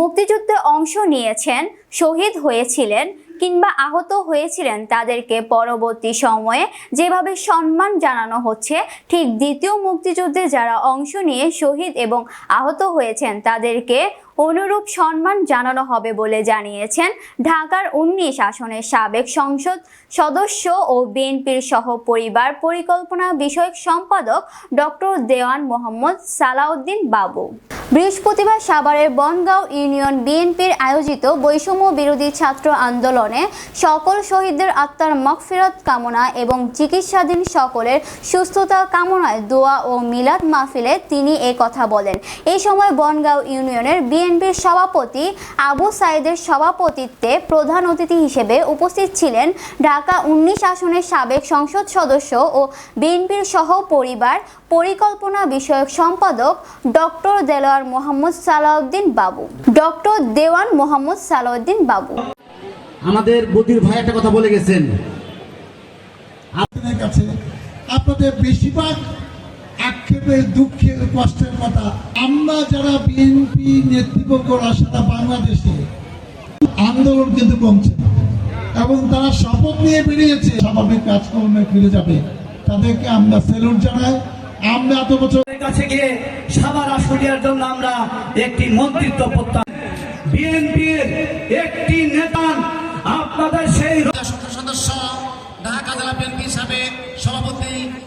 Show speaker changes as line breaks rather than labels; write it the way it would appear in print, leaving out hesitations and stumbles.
মুক্তিযুদ্ধে অংশ নিয়েছেন, শহীদ হয়েছিলেন কিংবা আহত হয়েছিলেন তাদেরকে পরবর্তী সময়ে যেভাবে সম্মান জানানো হচ্ছে, ঠিক দ্বিতীয় মুক্তিযুদ্ধে যারা অংশ নিয়ে শহীদ এবং আহত হয়েছেন তাদেরকে অনুরূপ সম্মান জানানো হবে বলে জানিয়েছেন ঢাকার 19 আসনের সাবেক সংসদ সদস্য ও বিএনপির সহ পরিবার পরিকল্পনা বিষয়ক সম্পাদক ডক্টর দেওয়ান মোহাম্মদ সালাউদ্দিন বাবু। বৃহস্পতিবার সাভারের বনগাঁও ইউনিয়ন বিএনপির আয়োজিত বৈষম্য বিরোধী ছাত্র আন্দোলনে সকল শহীদদের আত্মার মাগফিরাত কামনা এবং চিকিৎসাধীন সকলের সুস্থতা কামনায় দোয়া ও মিলাদ মাহফিলে তিনি এই কথা বলেন। এই সময় বনগাঁও ইউনিয়নের বিএনপির সভাপতি আবু সাইদের সভাপতিত্বে প্রধান অতিথি হিসেবে উপস্থিত ছিলেন ঢাকা 19 আসনের সাবেক সংসদ সদস্য ও বিএনপির সহ পরিবার পরিকল্পনা বিষয়ক সম্পাদক ডক্টর দেওয়ান মোহাম্মদ সালাউদ্দিন বাবু। ডক্টর দেওয়ান মোহাম্মদ সালাউদ্দিন বাবু
আমাদের বদির ভাই একটা কথা বলে গেছেন,
আপনাদের কাছে আপনাদের বেশিরভাগ আক্ষেপের দুঃখের কষ্টের কথা আমরা যারা বিএনপি নেতৃত্বরা সারা বাংলাদেশে আন্দোলন কিন্তু কমছে এবং তারা শপথ নিয়ে বেরিয়েছে স্বাভাবিক কাজকর্মে ফিরে যাবে, তাদেরকে আমরা স্যালুট জানাই। আমরা এত বছরের
কাছে গিয়ে সাভার আসরিয়ার জন্য আমরা একটি মন্ত্রিত্ব প্রত্যাশা, বিএনপির একটি নেতা আপনাদের সেই
সদস্য ঢাকা জেলা বিএনপি হিসাবে